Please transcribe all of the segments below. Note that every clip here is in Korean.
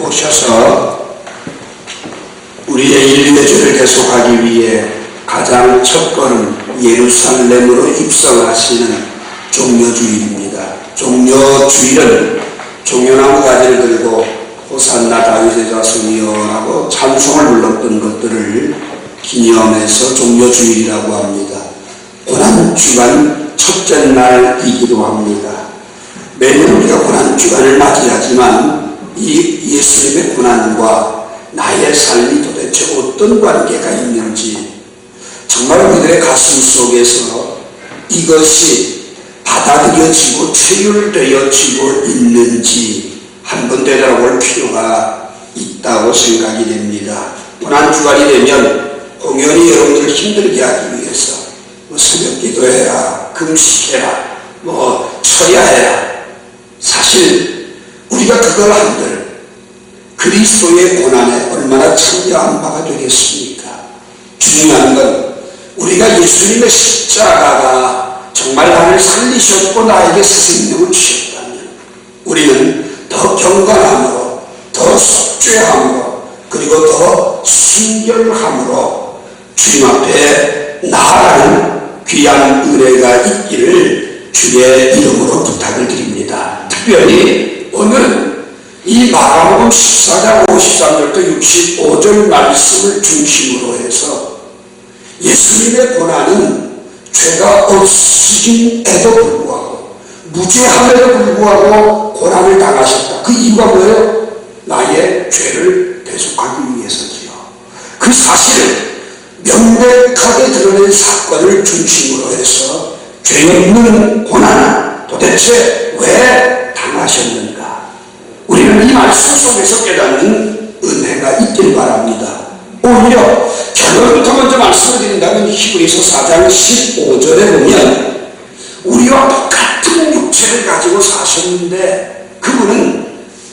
오셔서 우리의 인류의 죄를 대속하기 위해 가장 첫걸음 예루살렘으로 입성하시는 종려주일입니다. 종려주일은 종려나무 가지를 들고 호산나 다윗의 자손이여라고 찬송을 불렀던 것들을 기념해서 종려주일이라고 합니다. 고난주간 첫째 날이기도 합니다. 매년 우리가 고난주간을 맞이하지만 이 예수님의 고난과 나의 삶이 도대체 어떤 관계가 있는지, 정말 우리들의 가슴 속에서 이것이 받아들여지고 체휼되어지고 있는지 한번 되돌아볼 필요가 있다고 생각이 됩니다. 고난주간이 되면 공연히 여러분들을 힘들게 하기 위해서 새벽 기도해라, 금식해라, 처야해라. 사실 우리가 그걸 한들 그리스도의 고난에 얼마나 참여한 바가 되겠습니까? 중요한 건 우리가 예수님의 십자가가 정말 나를 살리셨고 나에게 생명을 주셨다면 우리는 더 경건함으로, 더 속죄함으로, 그리고 더 순결함으로 주님 앞에 나아가는 귀한 은혜가 있기를 주의 이름으로 부탁을 드립니다. 특별히 오늘은 이 마가복음 14장 53절부터 65절 말씀을 중심으로 해서 예수님의 고난은 죄가 없으심에도 불구하고, 무죄함에도 불구하고 고난을 당하셨다. 그 이유가 뭐예요? 나의 죄를 대속하기 위해서지요. 그 사실을 명백하게 드러낸 사건을 중심으로 해서 죄 없는 고난을 도대체 왜 당하셨는가? 우리는 이 말씀 속에서 깨닫는 은혜가 있길 바랍니다. 오히려 결론부터 먼저 말씀을 드린다면 히브리서 4장 15절에 보면 우리와 똑같은 육체를 가지고 사셨는데 그분은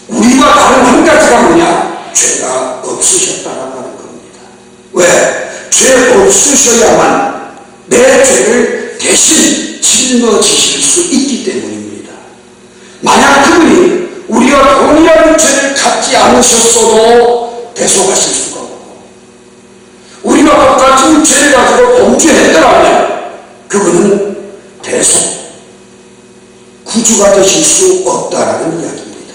우리와 다른 한 가지가 뭐냐? 죄가 없으셨다라고 하는 겁니다. 왜? 죄 없으셔야만 내 죄를 대신 짊어지실 수 있기 때문입니다. 만약 그분이 우리가 동일한 죄를 갖지 않으셨어도 대속하실 수가 없고, 우리가 똑같은 죄를 가지고 범죄했더라면 그분은 대속, 구주가 되실 수 없다라는 이야기입니다.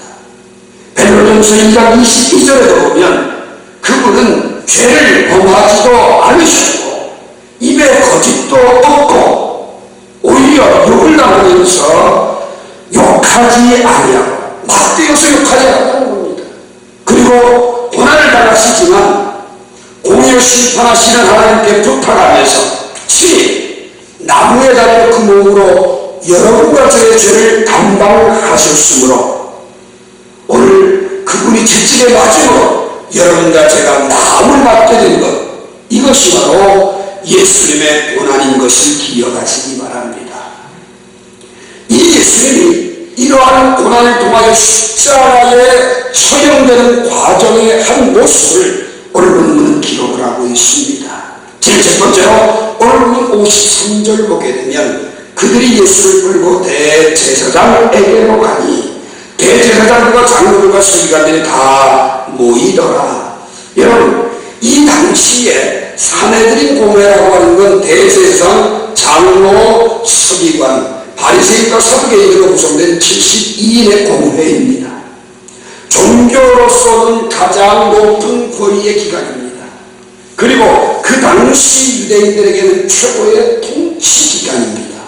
베드로전서 2장 22절에도 보면 그분은 죄를 범하지도 않으셨고 입에 거짓도 없고 오히려 욕을 당하면서 욕하지 아니하고 막대어서 욕하지 않았다는 겁니다. 그리고 고난을 당하시지만 공의를 심판하시는 하나님께 부탁하면서 친히 나무에 달려 그 몸으로 여러분과 저의 죄를 담당하셨으므로 오늘 그분이 채찍에 맞음으로 여러분과 제가 나음을 받게 된 것, 이것이 바로 예수님의 고난인 것을 기억하시기 바랍니다. 이 예수님이 이러한 고난을 통하여 십자가에 처형되는 과정의 한 모습을 오늘 본문은 기록을 하고 있습니다. 제일 첫 번째로 오늘 본문 53절 보게 되면 그들이 예수를 끌고 대제사장에게로 가니 대제사장들과 장로들과 서기관들이 다 모이더라. 여러분, 이 당시에 사내들인 공회라고 하는 건 대제사장, 장로, 서기관, 바리새인과 사두개인으로 구성된 72인의 공회입니다. 종교로서는 가장 높은 권위의 기관입니다. 그리고 그 당시 유대인들에게는 최고의 통치 기관입니다.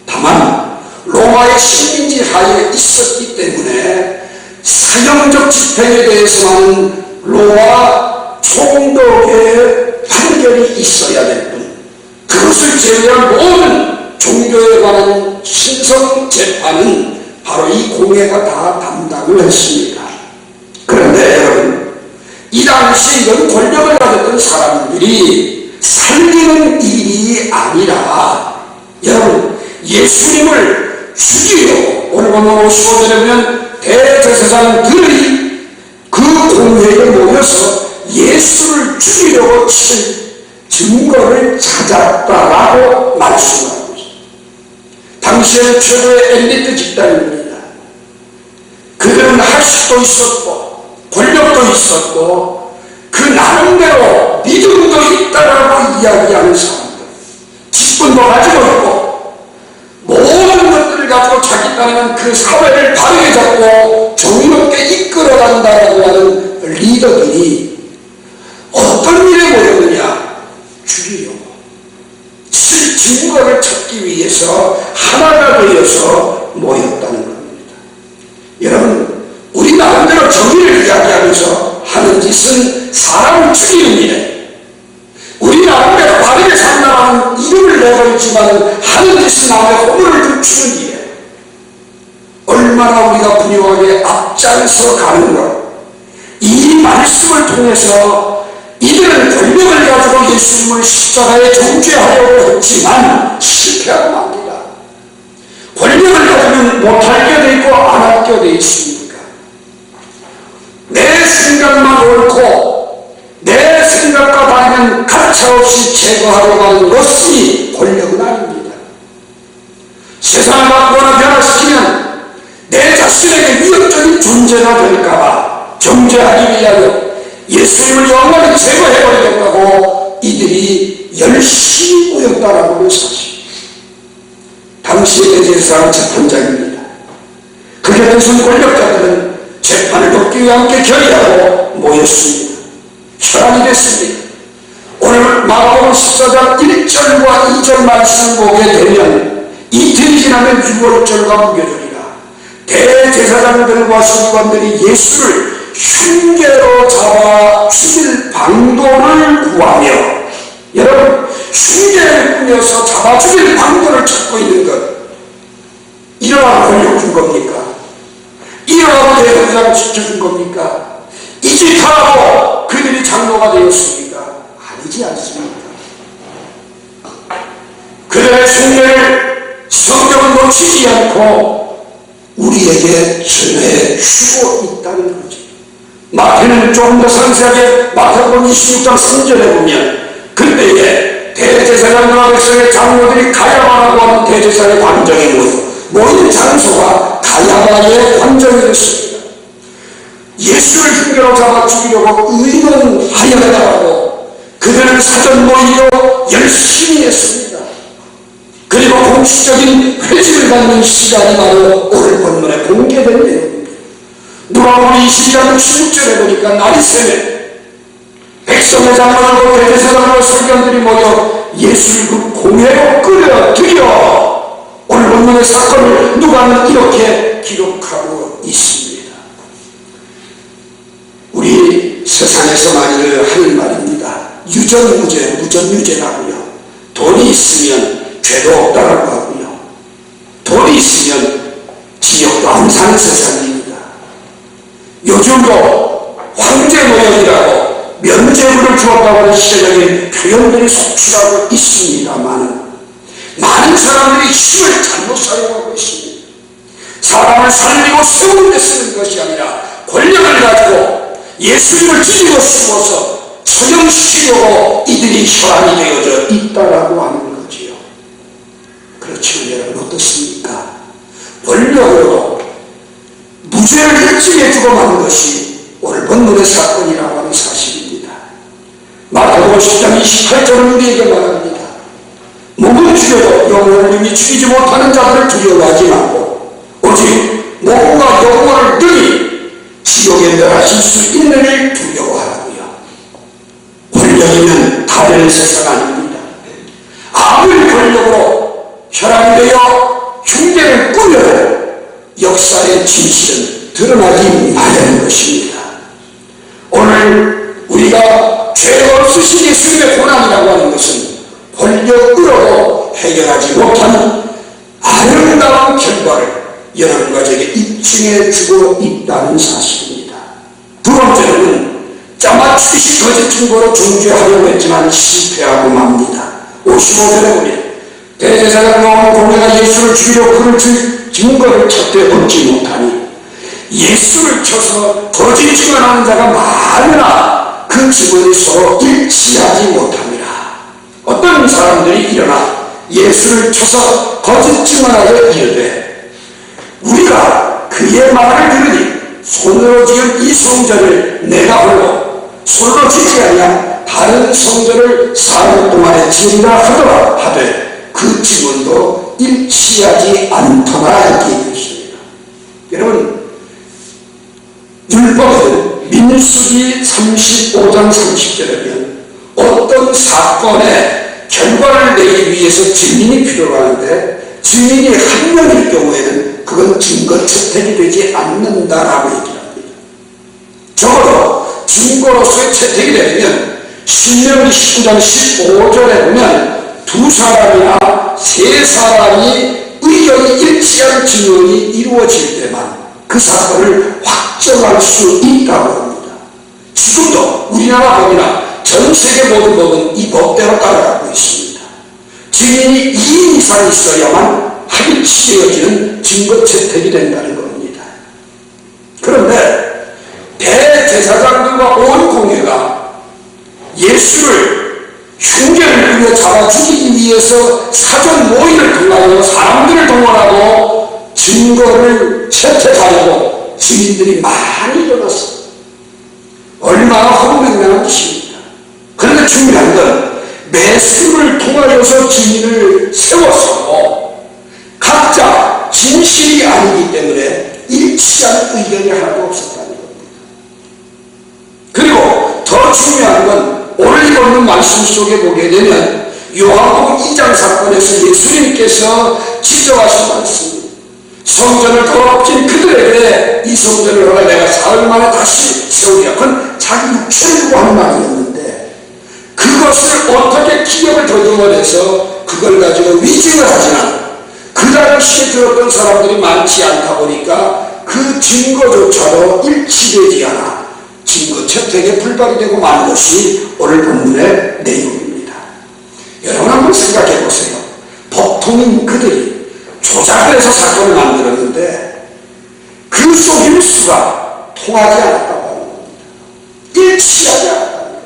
다만 로마의 식민지 하에 있었기 때문에 사형적 집행에 대해서는 로마 총독의 판결이 있어야 될 뿐, 그것을 제외한 모든 종교에 관한 신성 재판은 바로 이 공회가 다 담당을 했습니다. 그런데 여러분, 이 당시 이런 권력을 가졌던 사람들이 살리는 일이 아니라 여러분, 예수님을 죽이려고, 오늘 본문 55절에 보면 대제사장들이 그 공회에 모여서 예수를 죽이려고 칠 증거를 찾았다라고 말씀하고 있습니다. 당시의 최고의 엘리트 집단입니다. 그들은 할 수도 있었고 권력도 있었고 그 나름대로 믿음도 있다라고 이야기하는 사람들, 직분도 가지고 있고 모든 것들을 가지고 자기 따르는 그 사회를 바르게 잡고 정의롭게 이끌어간다라고 하는 리더들이 어떤 일에 모였느냐? 죽이려고, 증거를 찾기 위해서 하나가 되어서 모였다는 겁니다. 여러분, 우리 나름대로 정의를 이야기하면서 하는 짓은 사람을 죽이는 일이에요. 우리 나름대로 바르게 산다는 이름을 내걸지만 하는 짓은 남의 허물을 춤추는 일이에요. 얼마나 우리가 분명하게 앞장서 가는가. 이 말씀을 통해서 이들은 권력을 가지고 예수님을 십자가에 정죄하려고 했지만 실패하고 맙니다. 권력을 가지면 못할 게 돼 있고 안 할 게 돼 있습니까? 내 생각만 옳고 내 생각과 다르면 가차없이 제거하려고 하는 것이 권력은 아닙니다. 세상을 바꾸거나 변화시키면 내 자신에게 위협적인 존재가 될까봐 정죄하기 위하여 예수님을 영원히 제거해버리겠다고 이들이 열심히 모였다라고 하는 사실. 당시의 대제사장 재판장입니다. 그 곁에 선 권력자들은 재판을 돕기 위해 함께 결의하고 모였습니다. 혈안이 됐습니다. 오늘 마가복음 14장 1절과 2절 말씀을 보게 되면 이틀이 지나면 6월절과 무교절이라 대제사장들과 서기관들이 예수를 흉계로 잡아 죽일 방도를 구하며, 여러분, 흉계를 꾸며서 잡아 죽일 방도를 찾고 있는 것, 이러한 권력 준 겁니까? 이러한 대제사장 시켜준 겁니까? 이 짓 하라고 그들이 장로가 되었습니까? 아니지 않습니까? 그들의 흉계를 성경은 놓치지 않고 우리에게 전해주고 있다는 거지. 마태는 조금 더 상세하게 마태복음 26장 3절에 보면 그때에 대제사장과 백성의 장로들이 가야바라고 하는 대제사의 관정에 모인 장소가 가야바의 관정이었습니다. 예수를 흉계로 잡아 죽이려고 의논하였다고 그들은 사전 모의로 열심히 했습니다. 그리고 공식적인 회지를 갖는 시간이 바로 오늘 본문에 공개된 내용입니다. 누가복음 22장 66절에 보니까 날이 새매 백성의 장로들과 대제사장과 서기관들이 모여 예수를 그 공회로 끌어들여 오늘 본문의 사건을 누가는 이렇게 기록하고 있습니다. 우리 세상에서 많이 하는 말입니다. 유전무죄, 무전유죄라고요. 돈이 있으면 죄도 없다라고 하고요. 돈이 있으면 지옥도 안 사는 세상입니다. 요즘도 황제노역이라고 면죄부를 주었다고 하는 시대적인 표현들이 속출하고 있습니다만 많은 사람들이 힘을 잘못 사용하고 있습니다. 사람을 살리고 세우는 데 쓰는 것이 아니라 권력을 가지고 예수님을 뒤집어 씌워서 처형시키려고 이들이 혈안이 되어져 있다라고 하는 거지요. 그렇지만 여러분 어떻습니까? 권력으로 무죄를 결정해주고 만 것이 오늘 본문의 사건이라고 하는 사실입니다. 마태복음 10장 28절은 우리에게 말합니다. 목은 죽여도 영혼을 이미 죽이지 못하는 자들을 두려워하지 말고 오직 목과 영혼을 능히 지옥에 멸하실 수 있는 일 두려워하라고요. 권력이면 다른 세상 아닙니다. 아무리 권력으로 혈안이 되어 흉계를 꾸며도 역사의 진실은 드러나기 마련인 것입니다. 오늘 우리가 죄 없으신 예수님의 고난이라고 하는 것은 권력으로도 해결하지 못하는 아름다운 결과를 여러분과 저에게 입증해 주고 있다는 사실입니다. 두 번째로는 짜맞추기 거짓 증거로 정죄하려고 했지만 실패하고 맙니다. 55절에 보면 대제사장과 공회가 예수를 죽이려고 그를 증거를 찾되 얻지 못하니 예수를 쳐서 거짓 증언하는 자가 많으나 그 증언이 서로 일치하지 못합니다. 어떤 사람들이 일어나 예수를 쳐서 거짓 증언하여 이르되 우리가 그의 말을 들으니 손으로 지은 이 성전을 내가 홀로 손으로 지지 아니한 다른 성전을 4년 동안에 지으리라 하더라 하되 그 증언도 일치하지 않더라 이렇게 얘기했습니다. 여러분, 율법은 민수기 35장 30절에 보면 어떤 사건의 결과를 내기 위해서 증인이 필요하는데 증인이 한 명일 경우에는 그건 증거 채택이 되지 않는다라고 얘기합니다. 적어도 증거로서의 채택이 되면 신명기 19장 15절에 보면 두 사람이나 세 사람이 의견이 일치한 증언이 이루어질 때만 그 사건을 확정할 수 있다고 합니다. 지금도 우리나라 법이나 전 세계 모든 법은 이 법대로 따라가고 있습니다. 증인이 2인 이상 있어야만 합의치되어지는 증거 채택이 된다는 겁니다. 그런데 대제사장들과 온 공회가 예수를 흉계를 부려 잡아 죽이기 위해서 사전 모의를 통하여 사람들을 동원하고 증거를 채택하려고 증인들이 많이 일어났습니다. 얼마나 허무맹랑한 짓입니다. 그런데 중요한 건 매수를 통하여서 증인을 세웠어도 각자 진실이 아니기 때문에 일치한 의견이 하나도 없었다는 겁니다. 그리고 더 중요한 건 오늘 읽는 말씀 속에 보게 되면 요한복음 2장 사건에서 예수님께서 지적하신 말씀, 성전을 더럽힌 그들에게 이 성전을 허라 내가 사흘 만에 다시 세우리라. 그건 자기 육체를 두고 하는 말이었는데 그것을 어떻게 기억을 더듬어내서 그걸 가지고 위증을 하지나 그 당시에 들었던 사람들이 많지 않다 보니까 그 증거조차도 일치되지 않아 증거 채택에 불발이 되고 만 것이 오늘 본문의 내용입니다. 여러분 한번 생각해 보세요. 보통인 그들이 조작을 해서 사건을 만들었는데 그 속임수가 통하지 않았다고 하는 겁니다. 일치하지 않았다는 거예요.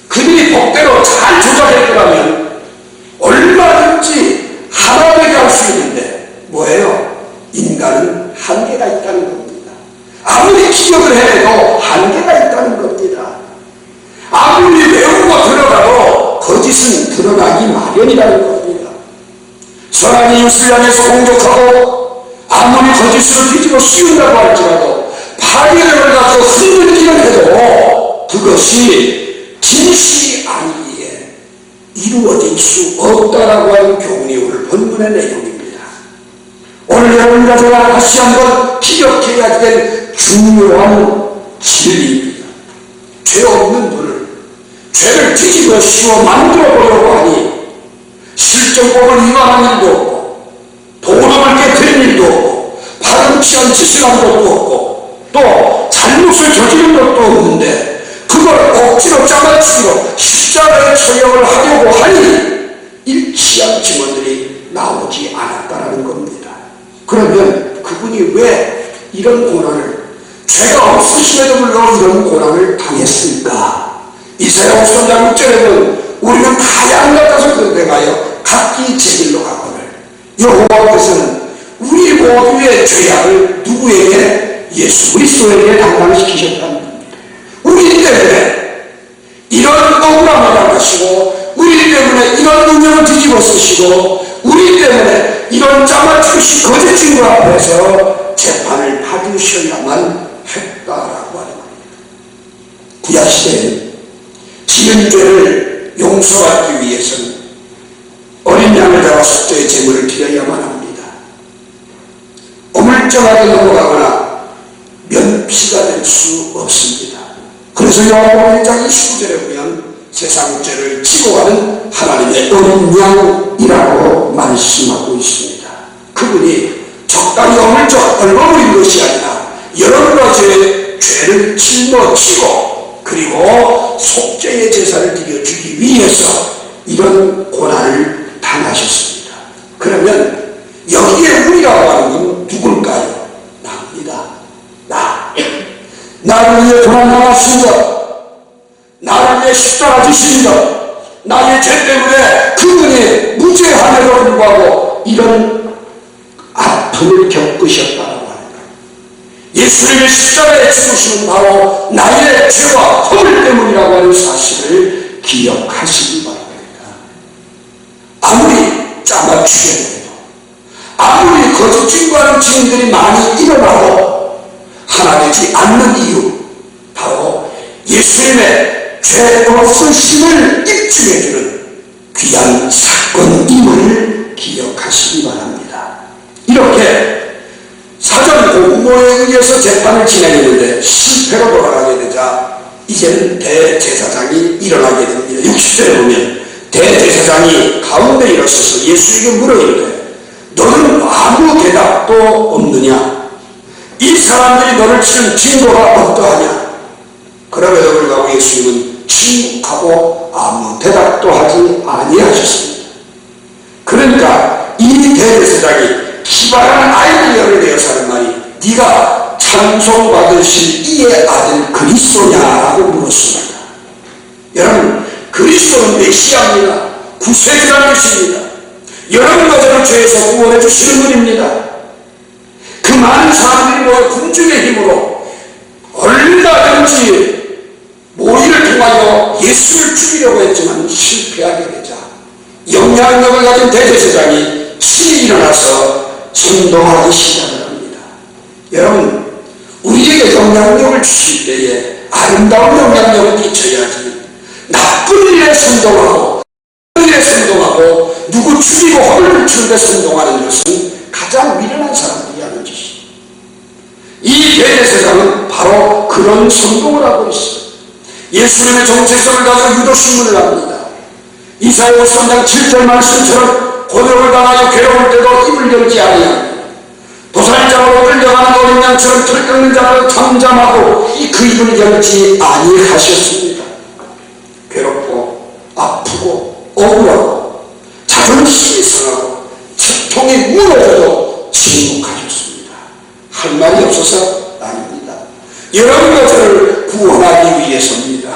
그들이 법대로 잘 조작했더라면 얼마든지 하나 되게 할 수 있는데 뭐예요? 인간은 한계가 있다는 겁니다. 아무리 기억을 해도 한계가 있다는 겁니다. 아무리 외우고 들어가도 거짓은 드러나기 마련이라는 겁니다. 선한 이웃을 향해서 공격하고 아무리 거짓으로 뒤집어 씌운다고 할지라도 파괴력을 가지고 흔들기를 해도 그것이 진실이 아니기에 이루어질 수 없다라고 하는 교훈이 오늘 본문의 내용입니다. 오늘 여러분과 제가 다시 한번 기억해야 될 중요한 진리입니다. 죄 없는 분을 죄를 뒤집어 씌워 만들어 보려고 하니 실정법을 위반한 일도 없고 도덕을 깨뜨린 일도 없고 파렴치한 짓을 한 것도 없고 또 잘못을 저지른 것도 없는데 그걸 억지로 짜맞추기로 십자가의 처형을 하려고 하니 일치한 증언들이 나오지 않았다는 겁니다. 그러면 그분이 왜 이런 고난을 죄가 없으심에도 불구하고 이런 고난을 당했을까? 이사야 53장 6절에는 우리는 다 양 같아서 그런데 가요 각기 제 길로 가거늘 여호와께서는 우리 모두의 죄악을 누구에게? 예수 그리스도에게 담당시키셨다는 겁니다. 우리 때문에 이런 억울함을 당하시고 우리 때문에 이런 능력을 뒤집어 쓰시고 우리 때문에 이런 짜맞추시 거짓 증거 앞에서 재판을 받으셔야만 했다라고 하는 겁니다. 구약시대에는 지은 죄를 용서받기 위해서는 어린 양을 잡아 속죄의 제물을 드려야만 합니다. 어물쩡하게 넘어가거나 면피가 될 수 없습니다. 그래서 요한복음 1장 29절에 보면 세상 죄를 지고 가는 하나님의 어린 양이라고 말씀하고 있습니다. 그분이 적당히 어물쩍 얼버무린 것이 아니라 여러 가지의 죄를 짊어지고 그리고 속죄의 제사를 드려주기 위해서 이런 고난을 당하셨습니다. 그러면 여기에 우리라고 하는 건 누굴까요? 나입니다. 나를 위해 고난 당하신 것, 나를 위해 십자가 지신 것, 나의 죄 때문에 그분이 무죄함에도 불구하고 이런 아픔을 겪으셨다고 하는 거예요. 예수님의 십자가에 죽으시는 바로 나의 죄와 허물 때문이라고 하는 사실을 기억하시기 바랍니다. 아무리 짜맞추게 돼도, 아무리 거짓 증거하는 증인들이 많이 일어나도 하나 되지 않는 이유, 바로 예수님의 죄 없으심을 입증해주는 귀한 사건임을 기억하시기 바랍니다. 이렇게 사전 공모에 의해서 재판을 진행했는데 실패로 돌아가게 되자 이제는 대제사장이 일어나게 됩니다. 60절에 보면 대제사장이 가운데 일어서서 예수에게 물어 이르되 너는 아무 대답도 없느냐? 이 사람들이 너를 치는 증거가 어떠하냐? 그럼에도 불구하고 예수님은 침묵하고 아무 대답도 하지 아니하셨습니다. 그러니까 이 대제사장이 기발한 아이디어를 내어서 하는 말이 네가 찬송받으실 이의 아들 그리스도냐라고 물었습니다. 여러분, 그리스도는 메시아입니다. 구세주라는 뜻입니다. 여러분과 저를 죄에서 구원해 주시는 분입니다. 그 많은 사람들이 모여 군중의 힘으로 얼마든지 모의를 통하여 예수를 죽이려고 했지만 실패하게 되자 영향력을 가진 대제사장이 신이 일어나서 선동하기 시작을 합니다. 여러분, 우리에게 영향력을 주실 때에 아름다운 영향력을 끼쳐야지 나쁜 일에 선동하고 누구 죽이고 허물을 주는데 선동하는 것은 가장 미련한 사람들이 하는 짓이에요. 이 대제사장은 바로 그런 선동을 하고 있어요. 예수님의 정체성을 가지고 유도신문을 합니다. 이사야 53장 7절 말씀처럼 고독을 당하여 괴로울 때도 입을 열지 아니하고 도살장으로 끌려가는 어린 양처럼 털 깎는 자를 잠잠하고 그 입을 열지 아니하셨습니다. 괴롭고 아프고 억울하고 자존심이 상하고 채통이 무너져도 침묵하셨습니다. 할 말이 없어서 아닙니다. 여러분과 저를 구원하기 위해서입니다.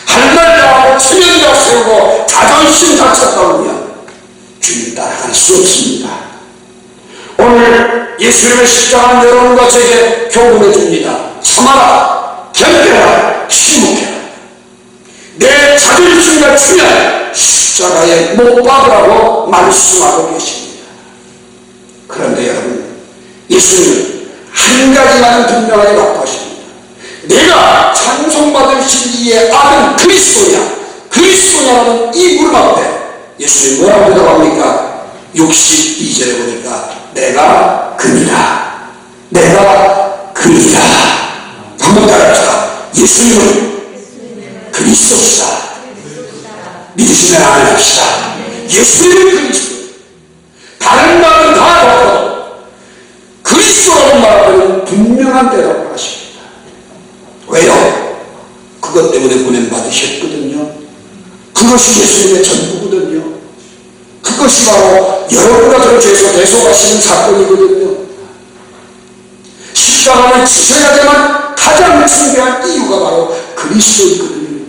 할 말 다하고 체면다 세우고 자존심 다쳤다면 주님 따라갈 수 없습니다. 오늘 예수님의 십자가는 여러분과 제게 교훈해 줍니다. 참아라, 견뎌라, 침묵해라. 내 자존심과 주면 십자가에 못 박으라고 말씀하고 계십니다. 그런데 여러분, 예수님은 한 가지만은 분명하게 말씀하십니다. 내가 찬송받으실 이의 아들 그리스도냐라는 이 물음 앞에 예수님이 뭐라고 대답합니까? 62절에 보니까 내가 그니라. 한번 따라합시다. 예수님은 그리스도시다. 믿으시면 아멘합시다. 예수님은 그리스도. 다른 말은 다 없고 그리스도라는 말은 분명한 대답을 하십니다. 왜요? 그것 때문에 보냄받으셨거든요. 그것이 예수님의 전부거든요. 그것이 바로 여러분과 저를 죄에서 대속하시는 사건이거든요. 십자가를 지셔야지만 가장 중요한 이유가 바로 그리스도이거든요.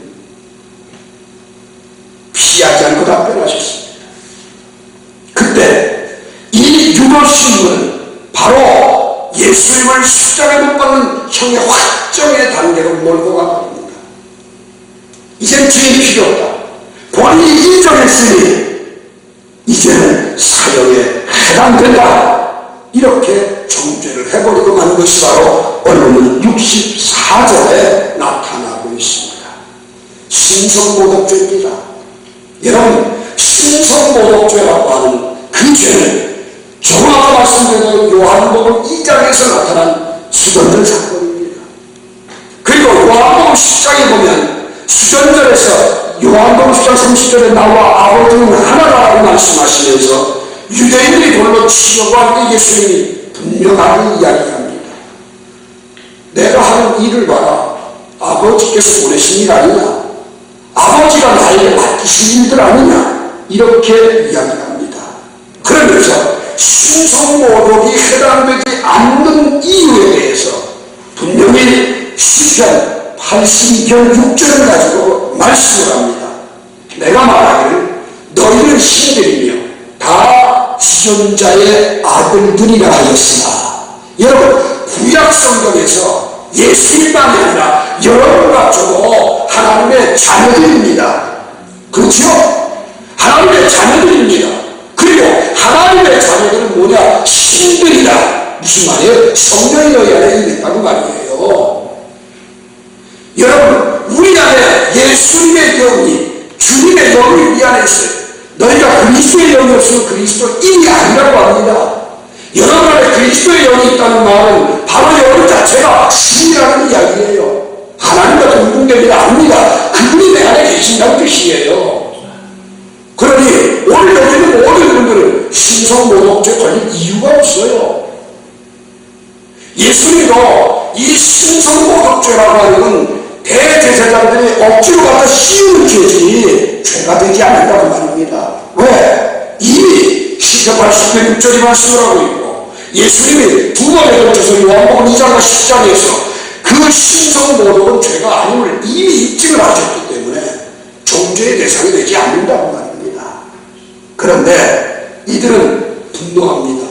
피하지 않고 답변하셨습니다. 그때 이 유도신문은 바로 예수님을 십자가에 못 박는 형의 확정의 단계로 몰고 가버립니다. 이젠 죄인이 필요 없다. 본인이 인정했으니 이제는 사형에 해당된다. 이렇게 정죄를 해버리고 만 것이 바로 오늘은 64절에 나타나고 있습니다. 신성모독죄입니다. 여러분, 신성모독죄라고 하는 그 죄는 조금 아까 말씀드린 요한복음 2장에서 나타난 수전절 사건입니다. 그리고 요한복음 10장에 보면 수전절에서 요한복음 10장 30절에 나와 아버지는 하나라고 말씀하시면서 유대인들이 돌로 치려고 할 때 예수님이 분명하게 이야기합니다. 내가 하는 일을 봐라. 아버지께서 보내신 일 아니냐? 아버지가 나에게 맡기신 일들 아니냐? 이렇게 이야기합니다. 그러면서 신성모독이 해당되지 않는 이유에 대해서 분명히 시편 82편 6절을 가지고 말씀을 합니다. 내가 말하기를 너희는 신들이며 다 지존자의 아들들이라 하였으나. 여러분, 구약 성경에서 예수님만이 아니라 여러분과 저도 하나님의 자녀들입니다. 그렇죠? 하나님의 자녀들입니다. 그리고 하나님의 자녀들은 뭐냐? 신들이다. 무슨 말이에요? 성령의 너희 안에 임했다는 말이에요. 여러분, 우리 안에 예수님의 영이, 주님의 영이 우리 안에 있어요. 너희가 그리스도의 영이 없으면 그리스도인이 아니라고 합니다. 여러분 안에 그리스도의 영이 있다는 말은 바로 영 자체가 신이라는 이야기예요. 하나님과 동등되지 않습니다. 그분이 내 안에 계신다는 뜻이에요. 그러니 오늘 여기 있는 모든 분들은 신성모독죄 걸릴 이유가 없어요. 예수님도 이 신성모독죄라고 하는 건 대제사장들이 억지로 갖다 씌우는 죄지 죄가 되지 않는다고 말입니다. 왜? 이미 시편 80편 6절이 말씀을 하고 있고 예수님이 두 번에 걸쳐서 요한복음 2장과 10장에서 그 신성모독은 죄가 아님을 이미 입증을 하셨기 때문에 정죄의 대상이 되지 않는다고 말입니다. 그런데 이들은 분노합니다.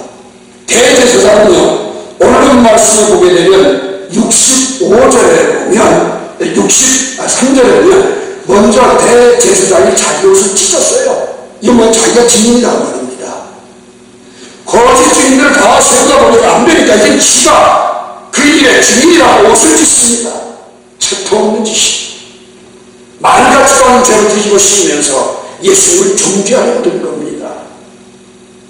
대제사장은요, 오늘 말씀을 보게 되면 65절에 보면 63절에 보면 먼저 대제사장이 자기 옷을 찢었어요. 이건 자기가 증인이라고 말입니다. 거짓 증인들을 다 세우다 보니까 안 되니까 이제 지가 그 일의 증인이라고 옷을 찢습니다. 채통 없는 짓이 말 같지도 않은 죄를 뒤집어 씌우면서 예수님을 정죄하려고 든 겁니다.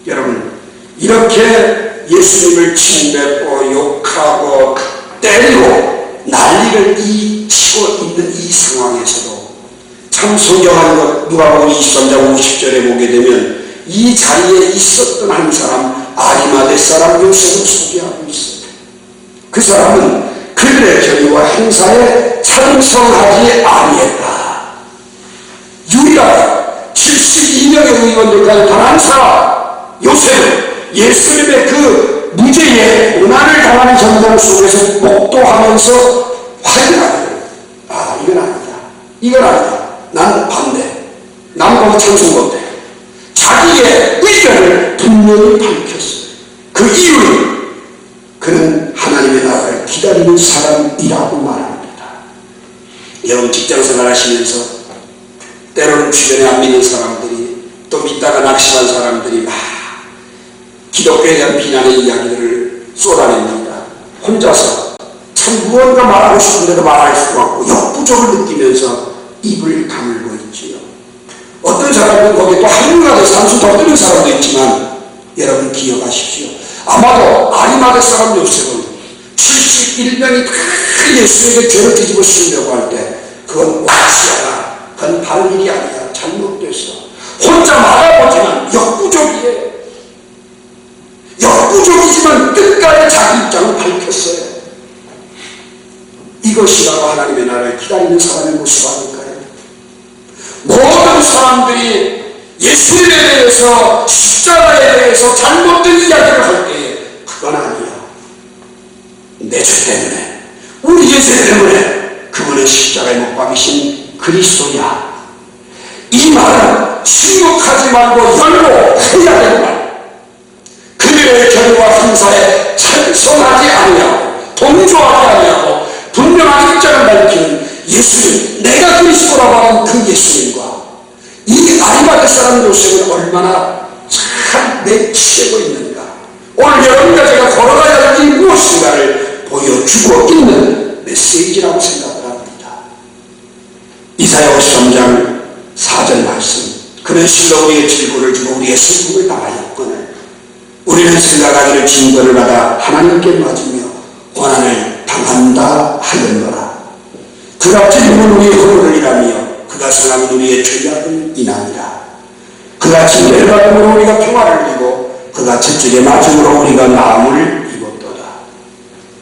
여러분, 이렇게 예수님을 침뱉고 욕하고 때리고 난리를 치고 있는 이 상황에서도 참 소경한 것 누가복음 23장 50절에 보게 되면 이 자리에 있었던 한 사람 아리마대 사람 요셉을 소개하고 있습니다. 그 사람은 그들의 결의와 행사에 찬성하지 아니했다. 유일하게 72명의 의원들 가운데 단 한 사람 요셉은 예수님의 그 무죄의 고난을 당하는 현장 속에서 목도하면서 확인하거든요. 아, 이건 아니다. 이건 아니다. 난 반대. 난 거기 찬성 못해. 자기의 의견을 분명히 밝혔어요. 그 이유는 그는 하나님의 나라를 기다리는 사람이라고 말합니다. 여러분, 직장생활 하시면서 때로는 주변에 안 믿는 사람들이 또 믿다가 낙심한 사람들이 막 기독교에 대한 비난의 이야기들을 쏟아냅니다. 혼자서 참 무언가 말하고 싶은데도 말할 수가 없고 역부족을 느끼면서 입을 다물고 있지요. 어떤 사람은 거기에 또 한류가 돼서 한수 더 뜨는 사람도 있지만 여러분 기억하십시오. 아마도 아리마대 사람 요셉은 71명이 다 예수에게 죄를 뒤집어 씌우려고 할 때 그건 옳지않아. 그건 바른 일이 아니야. 잘못됐어. 혼자 말아보지만 역부족이에요. 역부족이지만 끝까지 자기 입장을 밝혔어요. 이것이 바로 하나님의 나라를 기다리는 사람의 모습 아닐까요? 모든 사람들이 예수님에 대해서 십자가에 대해서 잘못된 이야기를 할 때에 그건 아니야. 내 죄 때문에 우리의 죄 때문에 그분은 십자가에 못 박이신 그리스도야. 이 말은 침묵하지 말고 열고 해야 되는 말. 그들의 결과 행사에 찬성하지 아니하고 동조하지 아니하고 분명한 입장을 밝히는 예수님, 내가 그리스도라고 하는 그 예수님과 이 아리마대 사람 요셉은 얼마나 잘 매치되고 있는가. 오늘 여러분과 제가 걸어가야 할 길이 무엇인가를 보여주고 있는 메시지라고 생각을 합니다. 이사야 53장 4절 말씀, 그는 실로 우리의 질고를 주고 우리의 슬픔을 당하였거늘 우리는 생각하기를 징벌을 받아 하나님께 맞으며 고난을 당한다 하였노라. 그가 찔림은 우리의 허물을 일하며 그가 상함은 우리의 죄악을 인하니라. 그가 징계를 받음으로 우리가 평화를 이고 그가 채찍에 맞음으로 우리가 나음을 입었도다.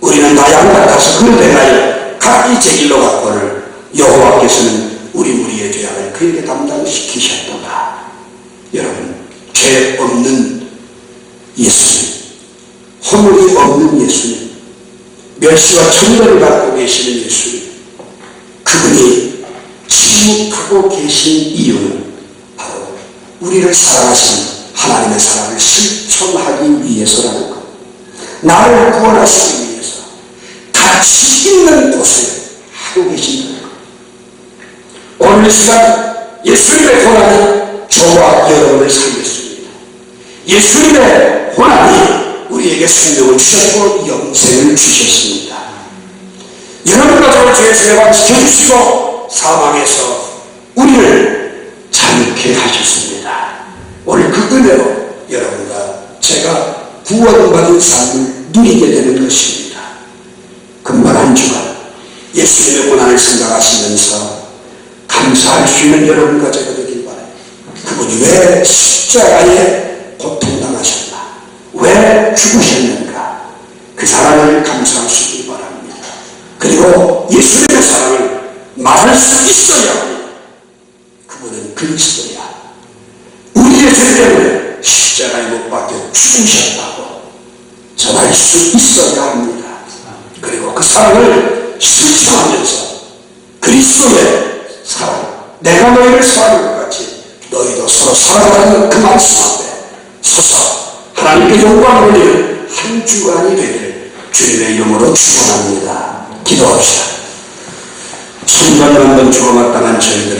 우리는 다 양 같아서 그를 대하여 각기 제 길로 갔거늘 여호와께서는 우리 무리의 죄악을 그에게 담당시키셨도다. 여러분, 죄 없는 예수님, 허물이 없는 예수님, 멸시와 천대를 받고 계시는 예수님, 그분이 침묵하고 계신 이유는 바로 우리를 사랑하신 하나님의 사랑을 실천하기 위해서라는 것, 나를 구원하시기 위해서, 가치 있는 곳에 하고 계신다는 것. 오늘 시간 예수님의 고난이 저와 여러분을 살렸습니다. 예수님의 고난이 우리에게 생명을 주셨고 영생을 주셨습니다. 여러분 가족을 주의 세례와 지켜주시고 사망에서 우리를 자유케 하셨습니다. 오늘 그 은혜로 여러분과 제가 구원받은 삶을 누리게 되는 것입니다. 금방 한 주간 예수님의 고난을 생각하시면서 감사할 수 있는 여러분과 제가 되길 바라요. 그분이 왜 십자가에 고통당하셨나, 왜 죽으셨는가, 그 사랑을 감사할 수 있길 바랍니다. 그리고 예수님의 사랑을 말할 수 있어야 합니다. 그분은 그리스도야, 우리의 죄 때문에 십자가에 못 박혀 죽으셨다고 전할 수 있어야 합니다. 그리고 그 사랑을 실천하면서 그리스도의 사랑, 내가 너희를 사랑한 것 같이 너희도 서로 사랑하는 그 말씀 앞에 서서 하나님께 영광을 올리는 한 주간이 되기를 주님의 이름으로 축원합니다. 기도합시다. 천년만번 죽어마땅한 저희들